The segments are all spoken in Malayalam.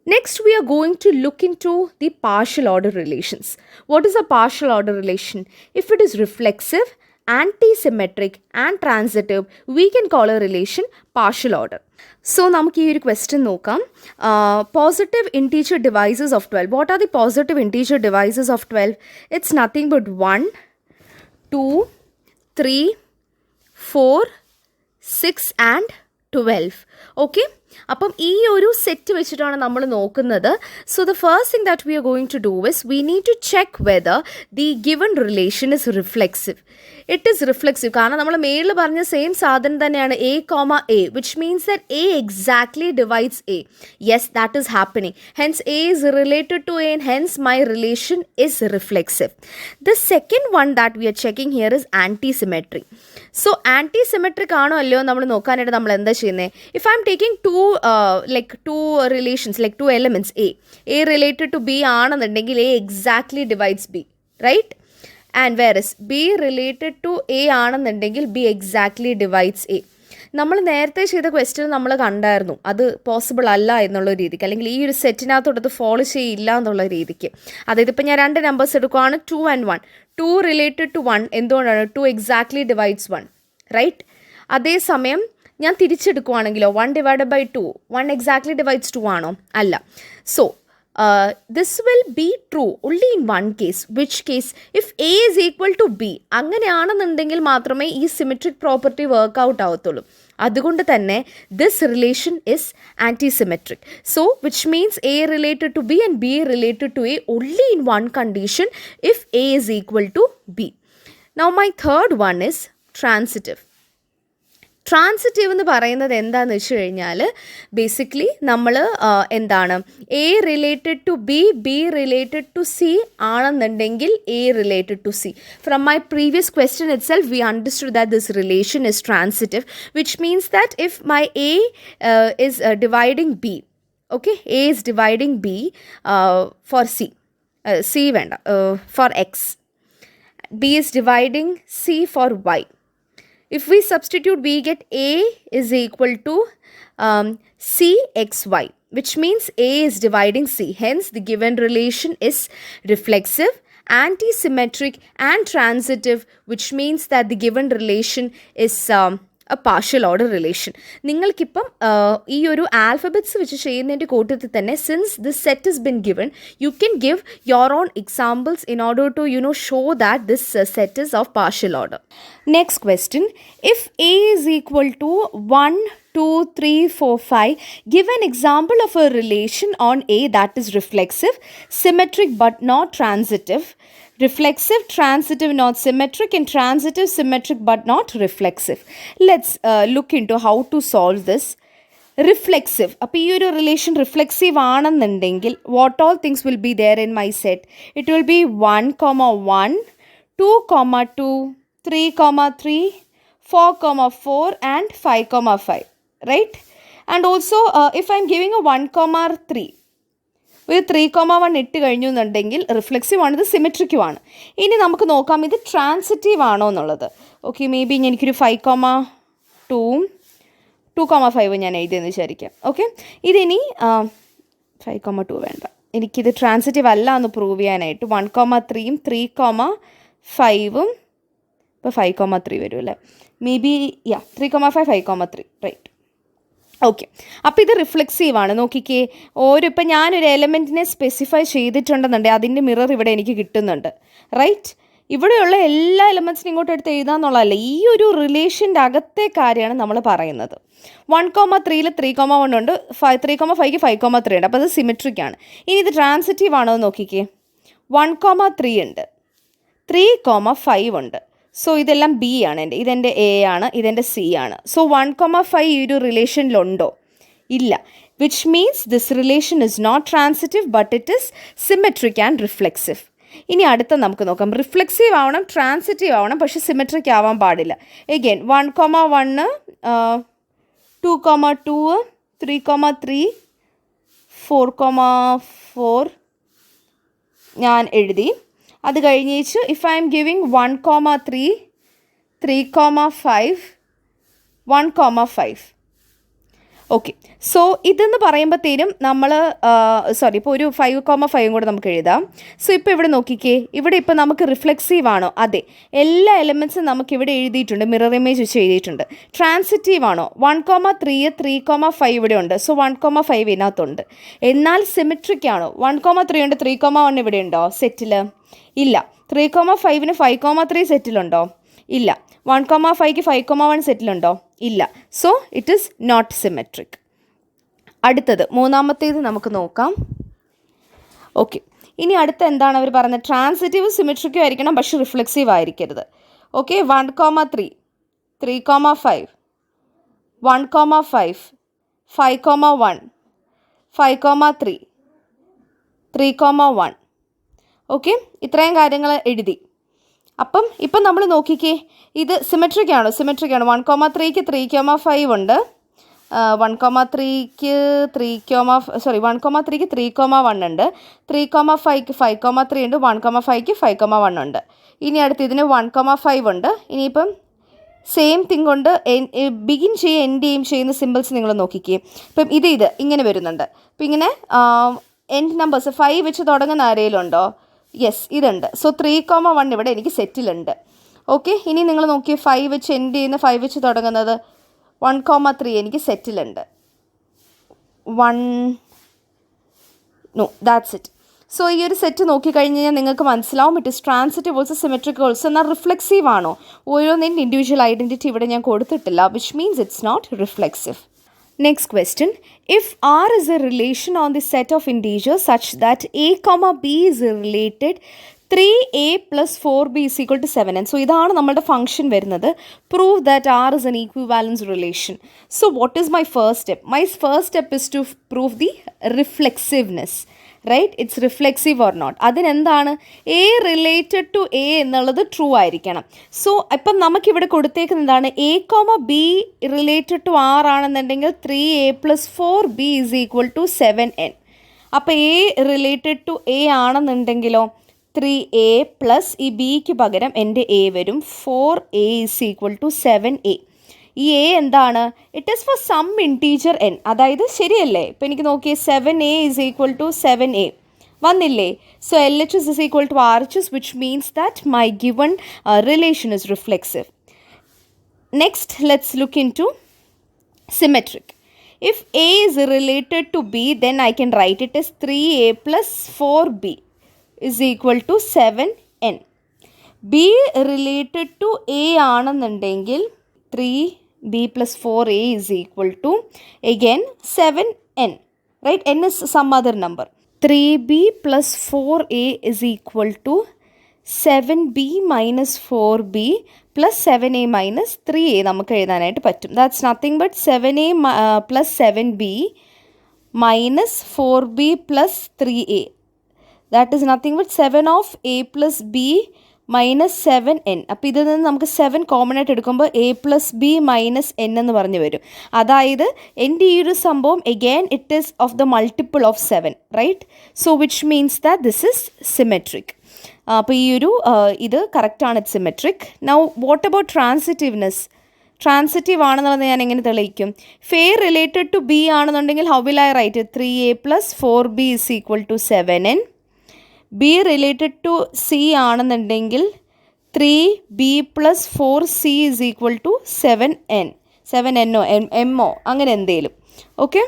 Next, we are going to look into the partial order relations. What is a partial order relation? If it is reflexive, anti-symmetric and transitive, we can call a relation partial order. So, നമുക്ക് ഈ ഒരു ക്വസ്റ്റ്യൻ നോക്കാം. Positive integer divisors of 12. What are the positive integer divisors of 12? It's nothing but 1, 2, 3, 4, 6 and 12. Okay? അപ്പം ഈ ഒരു സെറ്റ് വെച്ചിട്ടാണ് നമ്മൾ നോക്കുന്നത്. So the first thing that we are going to do is we need to check whether the given relation is reflexive. It is reflexive കാരണം നമ്മൾ മേളിൽ പറഞ്ഞ സെയിം സാധനം തന്നെയാണ് a comma a, which means that a exactly divides a. Yes, that is happening. Hence a is related to a and hence my relation is reflexive. The second one that we are checking here is anti symmetry. So anti symmetric ആണോ അല്ലയോ നമ്മൾ നോക്കാനായിട്ട് നമ്മൾ എന്താ ചെയ്യുന്നത്? If I am taking two relations, like two elements, a related to b ആണെന്നുണ്ടെങ്കിൽ a exactly divides b, right? And whereas b related to a ആണെന്നുണ്ടെങ്കിൽ b exactly divides a. നമ്മൾ നേരത്തെ ചെയ്ത ക്വസ്റ്റ്യൻ നമ്മൾ കണ്ടായിരുന്നു, അത് പോസിബിൾ അല്ല എന്നുള്ള രീതിക്ക്, അല്ലെങ്കിൽ ഈ ഒരു സെറ്റിനകത്തോട്ട് അത് ഫോളോ ചെയ്യില്ല എന്നുള്ള രീതിക്ക്. അതായത് ഇപ്പോൾ ഞാൻ രണ്ട് നമ്പേഴ്സ് എടുക്കുകയാണ്, 2 and 1. 2 റിലേറ്റഡ് ടു 1 എന്തുകൊണ്ടാണ്? 2 എക്സാക്ട്ലി ഡിവൈഡ്സ് 1, റൈറ്റ്? അതേസമയം ഞാൻ തിരിച്ചെടുക്കുവാണെങ്കിലോ 1 ഡിവൈഡഡ് ബൈ 2, 1 എക്സാക്ട്ലി ഡിവൈഡ്സ് 2 ആണോ? അല്ല. So this will be true only in one case. Which case? If a is equal to b. അങ്ങനെയാണെന്നുണ്ടെങ്കിൽ മാത്രമേ ഈ സിമെട്രിക് പ്രോപ്പർട്ടി വർക്ക് ഔട്ട് ആവത്തുള്ളൂ. അതുകൊണ്ട് തന്നെ this relation is anti symmetric. So which means a related to b and b related to a only in one condition, if a is equal to b. Now my third one is transitive. Transitive എന്ന് പറയുന്നത് എന്താണെന്ന് വെച്ച് കഴിഞ്ഞാൽ ബേസിക്കലി നമ്മൾ എന്താണ്, A related to B, B related to C ആണെന്നുണ്ടെങ്കിൽ A related to C. From my previous question itself we understood that this relation is transitive, which means that if my A is dividing B, okay, a is dividing b for c വേണ്ട, for x, b is dividing c for y. If we substitute, we get a is equal to cxy, which means a is dividing c. Hence, the given relation is reflexive, anti-symmetric and transitive, which means that the given relation is a partial order relation. നിങ്ങൾക്കിപ്പം ഈ ഒരു ആൽഫബറ്റ്സ് വെച്ച് ചെയ്യുന്നതിൻ്റെ കൂട്ടത്തിൽ തന്നെ, since this set has been given, you can give your own examples in order to show that this set is of partial order. Next question, if a is equal to 1, 2, 3, 4, 5, give an example of a relation on a that is reflexive, symmetric but not transitive, reflexive, transitive, not symmetric, and transitive, symmetric but not reflexive. Let's look into how to solve this. Reflexive, അപ്പോൾ ഈ ഒരു റിലേഷൻ റിഫ്ലെക്സീവ് ആണെന്നുണ്ടെങ്കിൽ what all things will be there in my set? It will be 1, 1, 2, 2, 3, 3, 4, 4 and 5, 5, right? And also if I'm giving a 1, 3, ഒരു 3, 1 ഇട്ട് കഴിഞ്ഞു എന്നുണ്ടെങ്കിൽ റിഫ്ലെക്സീവ് ആണ്, ഇത് സിമെട്രിക്കും ആണ്. ഇനി നമുക്ക് നോക്കാം ഇത് ട്രാൻസിറ്റീവ് ആണോ എന്നുള്ളത്. ഓക്കെ, മേ ബി എനിക്കൊരു 5, 2, 5 ഞാൻ എഴുതിയെന്ന് വിചാരിക്കാം. ഓക്കെ, ഇതിനി 5, 2 വേണ്ട, എനിക്കിത് ട്രാൻസിറ്റീവ് അല്ല എന്ന് പ്രൂവ് ചെയ്യാനായിട്ട് 1, 3യും 3, 5ഉം ഇപ്പോൾ 5, 3 വരും അല്ലേ? May be 3, 5, 5, 3, right. ഓക്കെ, അപ്പോൾ ഇത് റിഫ്ലെക്സീവ് ആണ്. നോക്കിക്കേ, ഇപ്പം ഞാനൊരു എലമെൻറ്റിനെ സ്പെസിഫൈ ചെയ്തിട്ടുണ്ടെന്നുണ്ടെങ്കിൽ അതിൻ്റെ മിറർ ഇവിടെ എനിക്ക് കിട്ടുന്നുണ്ട്, റൈറ്റ്? ഇവിടെയുള്ള എല്ലാ എലമെൻറ്റ്സിനും ഇങ്ങോട്ട് എടുത്ത് എഴുതാന്നുള്ളതല്ല, ഈ ഒരു റിലേഷൻ്റെ അകത്തെ കാര്യമാണ് നമ്മൾ പറയുന്നത്. 1, 3ൽ 3, 1 ഉണ്ട്, 3, 5ക്ക് 5, 3 ഉണ്ട്, അപ്പോൾ അത് സിമെട്രിക് ആണ്. ഇനി ഇത് ട്രാൻസിറ്റീവ് ആണോ എന്ന് നോക്കിക്കേ. 1, 3 ഉണ്ട്, 3, 5 ഉണ്ട്. സോ ഇതെല്ലാം ബി ആണ് എൻ്റെ, ഇതെൻ്റെ എ ആണ്, ഇതെൻ്റെ സി ആണ്. സോ 1, 5 ഈ ഒരു റിലേഷനിലുണ്ടോ? ഇല്ല. Which means this relation is not transitive but it is symmetric and reflexive. ഇനി അടുത്ത നമുക്ക് നോക്കാം. റിഫ്ലെക്സീവ് ആവണം, ട്രാൻസിറ്റീവ് ആവണം, പക്ഷേ സിമെട്രിക് ആവാൻ പാടില്ല. എഗെയിൻ 1, 1, 2, 2, 3, 3, 4, 4 ഞാൻ എഴുതി. അത് കഴിഞ്ഞേച്ച് if I am giving 1, 3, 3, 5, 1, 5. Okay, so ഇതെന്ന് പറയുമ്പോഴത്തേനും നമ്മൾ ഇപ്പോൾ ഒരു 5,5 കൂടെ നമുക്ക് എഴുതാം. സോ ഇപ്പോൾ ഇവിടെ നോക്കിക്കേ, ഇവിടെ ഇപ്പോൾ നമുക്ക് റിഫ്ലെക്സീവ് ആണോ? അതെ, എല്ലാ എലമെൻറ്റ്സും നമുക്ക് ഇവിടെ എഴുതിയിട്ടുണ്ട്, മിറർ ഇമേജ് വെച്ച് എഴുതിയിട്ടുണ്ട്. ട്രാൻസിറ്റീവ് ആണോ? 1,3 3,5 ഇവിടെ ഉണ്ട്. സോ 1,5 ഇതിനകത്തുണ്ട്. എന്നാൽ സിമെട്രിക് ആണോ? 1,3 ഉണ്ട്, 3,1 ഇവിടെ ഉണ്ടോ സെറ്റിൽ? ഇല്ല. 3,5ന് 5,3 സെറ്റിലുണ്ടോ? ഇല്ല. 1,5ക്ക് 5,1 സെറ്റിലുണ്ടോ? ഇല്ല. So it is not symmetric. അടുത്തത് മൂന്നാമത്തേത് നമുക്ക് നോക്കാം. ഓക്കെ, ഇനി അടുത്ത എന്താണ് അവർ പറയുന്നത്? ട്രാൻസിറ്റീവ് സിമെട്രിക്കും ആയിരിക്കണം, പക്ഷേ റിഫ്ലെക്സീവ് ആയിരിക്കരുത്. ഓക്കെ, 1,3 3,5 1,5 5,1 5,3 3,1. ഓക്കെ, ഇത്രയും കാര്യങ്ങൾ എഴുതി. ഇപ്പം നമ്മൾ നോക്കിക്കേ, ഇത് സിമെട്രിക് ആണോ? സിമെട്രിക് ആണ്. 1,3ക്ക് 3,5 ഉണ്ട്, 1,3ക്ക് 3,1 ഉണ്ട്, 3,5ക്ക് 5,3 ഉണ്ട്, 1,5ക്ക് 5,1 ഉണ്ട്. ഇനി അടുത്ത് ഇതിന് 1,5 ഉണ്ട്. ഇനിയിപ്പം സെയിം തിങ് കൊണ്ട് ബിഗിൻ ചെയ്യുക എൻഡ് ചെയ്യുന്ന സിമ്പിൾസ് നിങ്ങൾ നോക്കിക്കേ. ഇപ്പം ഇത് ഇങ്ങനെ വരുന്നുണ്ട്. അപ്പം ഇങ്ങനെ എൻഡ് നമ്പേഴ്സ് 5 വെച്ച് തുടങ്ങുന്ന ആരെയിലുണ്ടോ? യെസ്, ഇതുണ്ട്. സോ 3,1 ഇവിടെ എനിക്ക് സെറ്റിലുണ്ട്. ഓക്കെ, ഇനി നിങ്ങൾ നോക്കിയേ, 5 വെച്ച് എൻഡ് ചെയ്യുന്ന 5 വെച്ച് തുടങ്ങുന്നത് 1,3 എനിക്ക് സെറ്റിലുണ്ട്. That's it. സോ ഈ ഒരു സെറ്റ് നോക്കിക്കഴിഞ്ഞ് കഴിഞ്ഞാൽ നിങ്ങൾക്ക് മനസ്സിലാവും it is transitive also symmetric also. എന്നാൽ റിഫ്ലെക്സീവ് ആണോ? ഓരോന്നിൻ്റെ ഇൻഡിവിജ്വൽ ഐഡൻറ്റിറ്റി ഇവിടെ ഞാൻ കൊടുത്തിട്ടില്ല, which means it's not reflexive. Next question, if R is a relation on the set of integers such that a comma b is related 3a plus 4b is equal to 7n. So ഇതാണ് നമ്മുടെ ഫംഗ്ഷൻ വരുന്നത്. Prove that R is an equivalence relation. So what is my first step? My first step is to prove the reflexiveness. Right, it's reflexive or not. അതിനെന്താണ്? എ റിലേറ്റഡ് ടു എ എന്നുള്ളത് ട്രൂ ആയിരിക്കണം. സോ ഇപ്പം നമുക്കിവിടെ കൊടുത്തേക്കുന്നത് എന്താണ്? A comma B related to R ആണെന്നുണ്ടെങ്കിൽ 3a + 4b is equal to 7n. അപ്പോൾ എ റിലേറ്റഡ് ടു എ ആണെന്നുണ്ടെങ്കിലോ 3a പ്ലസ് ഈ ബിക്ക് പകരം എൻ്റെ എ വരും, 4a is equal to 7a. ഈ എ എന്താണ്? It is for some integer n. അതായത് ശരിയല്ലേ? ഇപ്പം എനിക്ക് നോക്കിയേ, 7a is equal to 7a വന്നില്ലേ? So LHS is equal to RHS, which means that my given relation is reflexive. Next let's look into symmetric. If a is related to b, then I can write it as 3a plus 4b is equal to 7n. b related to a ആണെന്നുണ്ടെങ്കിൽ 3b plus 4a is equal to again 7n, right? n is some other number. 3b plus 4a is equal to 7b minus 4b plus 7a minus 3a നമുക്ക് എഴുതാനായിട്ട് പറ്റും. That's nothing but 7a plus 7b minus 4b plus 3a. That is nothing but 7 of a plus b minus 7n. അപ്പോൾ ഇതിൽ നിന്ന് നമുക്ക് 7 കോമൺ ആയിട്ട് എടുക്കുമ്പോൾ a plus b minus n എന്ന് പറഞ്ഞു വരും. അതായത് എൻ്റെ ഈ ഒരു സംഭവം again it is of the multiple of 7, right? So which means that this is symmetric. അപ്പോൾ ഈ ഒരു ഇത് കറക്റ്റാണ്, it symmetric. Now what about transitiveness? Transitive ആണെന്നുള്ളത് ഞാൻ എങ്ങനെ തെളിയിക്കും? ഫേ റിലേറ്റഡ് ടു ബി ആണെന്നുണ്ടെങ്കിൽ how will I write? 3a plus 4b is equal to 7n. B related to C ആണെന്നുണ്ടെങ്കിൽ 3b plus 4c is equal to 7n. 7nോ എമ്മോ അങ്ങനെ എന്തേലും. ഓക്കെ,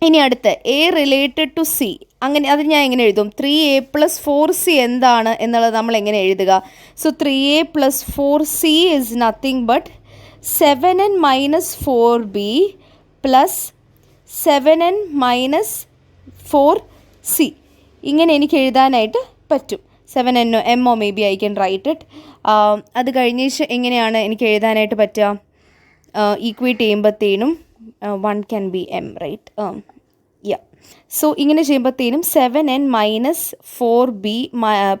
ഇനി അടുത്ത് എ റിലേറ്റഡ് ടു സി. അങ്ങനെ അത് ഞാൻ എങ്ങനെ എഴുതും? 3a plus 4c എന്താണ് എന്നുള്ളത് നമ്മൾ എങ്ങനെ എഴുതുക? So 3a plus 4c is nothing but 7n minus 4b plus 7n minus 4c. ഇങ്ങനെ എനിക്ക് എഴുതാനായിട്ട് പറ്റും. 7nോ എമ്മോ maybe I can write it. അത് കഴിഞ്ഞ എങ്ങനെയാണ് എനിക്ക് എഴുതാനായിട്ട് പറ്റുക? ഈക്വേറ്റ് ചെയ്യുമ്പോഴത്തേനും 1 can be m, right? Yeah. So ഇങ്ങനെ ചെയ്യുമ്പോഴത്തേനും 7n minus 4b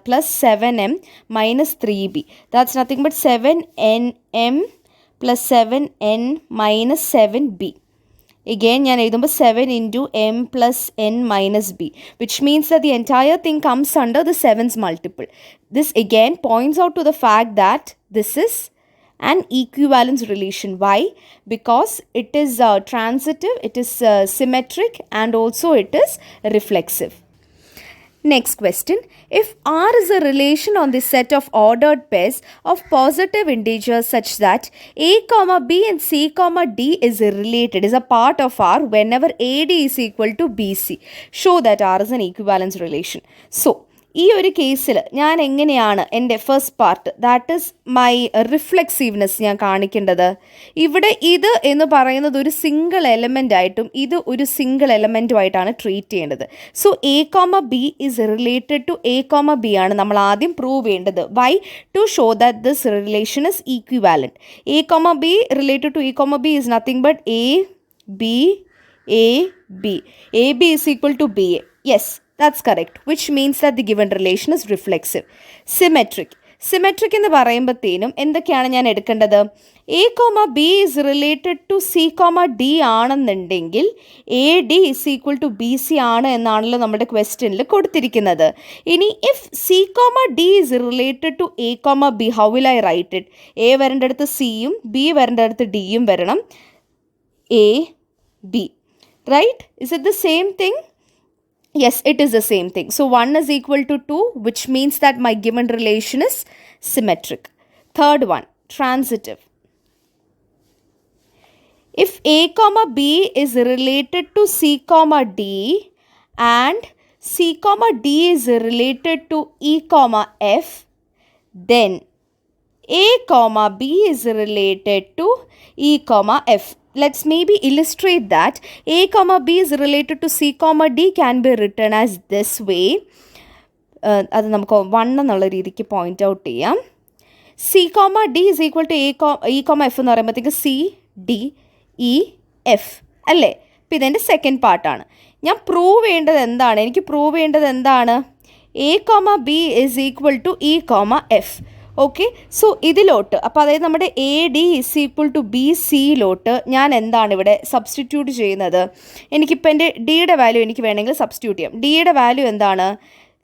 plus 7m minus 3b. That's nothing but 7nm plus 7n minus 7b. Again ഞാൻ എഴുതുമ്പോൾ 7 into m plus n minus b, which means that the entire thing comes under the 7's multiple. This again points out to the fact that this is an equivalence relation. Why? Because it is transitive, it is symmetric, and also it is reflexive. Next question. If R is a relation on the set of ordered pairs of positive integers such that a comma b and c comma d is related, is a part of R whenever AD is equal to BC, show that R is an equivalence relation. So, ഈ ഒരു കേസിൽ ഞാൻ എങ്ങനെയാണ് എൻ്റെ first part, that is my reflexiveness ഞാൻ കാണിക്കേണ്ടത്? ഇവിടെ ഇത് എന്ന് പറയുന്നത് ഒരു സിംഗിൾ എലമെൻ്റ് ആയിട്ടും ഇത് ഒരു സിംഗിൾ എലമെൻറ്റുമായിട്ടാണ് ട്രീറ്റ് ചെയ്യേണ്ടത്. So A comma B is related to A comma B ആണ് നമ്മൾ ആദ്യം പ്രൂവ് ചെയ്യേണ്ടത്. Why? To show that this relation is equivalent. A comma B related to A comma B is nothing but A B is equal to B A. Yes, that's correct, which means that the given relation is reflexive. Symmetric എന്ന് പറയുമ്പോഴത്തേനും എന്തൊക്കെയാണ് ഞാൻ എടുക്കേണ്ടത്? A comma B is related to C comma D ആണെന്നുണ്ടെങ്കിൽ A D is equal to B C ആണ് എന്നാണല്ലോ നമ്മുടെ ക്വസ്റ്റ്യനിൽ കൊടുത്തിരിക്കുന്നത്. ഇനി if C comma D is related to A comma B, how will I write it? A വരേണ്ട അടുത്ത് സിയും ബി വരേണ്ട അടുത്ത് ഡിയും വരണം. A B, right? Is it the same thing? Yes, it is the same thing. So 1 is equal to 2, which means that my given relation is symmetric. Third one, transitive. If A comma B is related to C comma D and C comma D is related to E comma F, then A comma B is related to E comma F. Let's maybe illustrate that. A comma B is related to C comma D can be written as this way. അത് നമുക്ക് 1 എന്നുള്ള രീതിക്ക് പോയിന്റ് ഔട്ട് ചെയ്യാം. C comma D is equal to E comma F എന്ന് പറയുമ്പോഴത്തേക്ക് C D E F അല്ലേ? അപ്പോൾ ഇതെൻ്റെ സെക്കൻഡ് പാർട്ടാണ്. ഞാൻ പ്രൂവ് ചെയ്യേണ്ടത് എന്താണ്? എനിക്ക് പ്രൂവ് ചെയ്യേണ്ടത് എന്താണ്? A comma B is equal to E comma F. Okay, so ഇതിലോട്ട്, അപ്പോൾ അതായത് നമ്മുടെ A D is equal to B സിയിലോട്ട് ഞാൻ എന്താണ് ഇവിടെ സബ്സ്റ്റിറ്റ്യൂട്ട് ചെയ്യുന്നത്? എനിക്കിപ്പോൾ എൻ്റെ ഡിയുടെ വാല്യൂ എനിക്ക് വേണമെങ്കിൽ സബ്സ്റ്റിറ്റ്യൂട്ട് ചെയ്യാം. ഡിയുടെ വാല്യൂ എന്താണ്?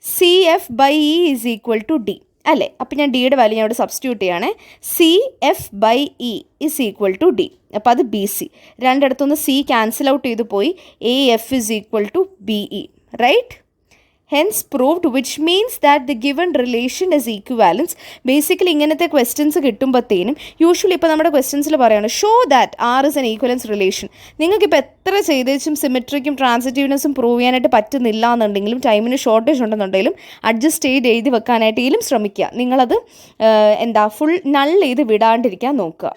C F by E is equal to D അല്ലേ? അപ്പോൾ ഞാൻ ഡിയുടെ വാല്യൂ ഞാൻ ഇവിടെ സബ്സ്റ്റിറ്റ്യൂട്ട് ചെയ്യണേ. C F by E is equal to D. അപ്പോൾ അത് ബി സി. രണ്ടിടത്തുനിന്ന് സി ക്യാൻസൽ ഔട്ട് ചെയ്ത് പോയി. A F is equal to B E, right? Hence proved, which means that the given relation is equivalence. Basically ഇങ്ങനത്തെ ക്വസ്റ്റ്യൻസ് കിട്ടുമ്പോഴത്തേനും യൂഷ്വലി ഇപ്പോൾ നമ്മുടെ ക്വസ്റ്റ്യൻസിൽ പറയുകയാണ് show that are is an equivalence relation. നിങ്ങൾക്കിപ്പോൾ എത്ര ചെയ്തേച്ചും സിമെട്രിക്കും ട്രാൻസിറ്റീവ്നെസ്സും പ്രൂവ് ചെയ്യാനായിട്ട് പറ്റുന്നില്ല എന്നുണ്ടെങ്കിലും ടൈമിന് ഷോർട്ടേജ് ഉണ്ടെന്നുണ്ടെങ്കിലും അഡ്ജസ്റ്റ് ചെയ്ത് എഴുതി വെക്കാനായിട്ടെങ്കിലും ശ്രമിക്കുക. നിങ്ങളത് ഫുൾ നൾ ചെയ്ത് വിടാണ്ടിരിക്കാൻ നോക്കുക.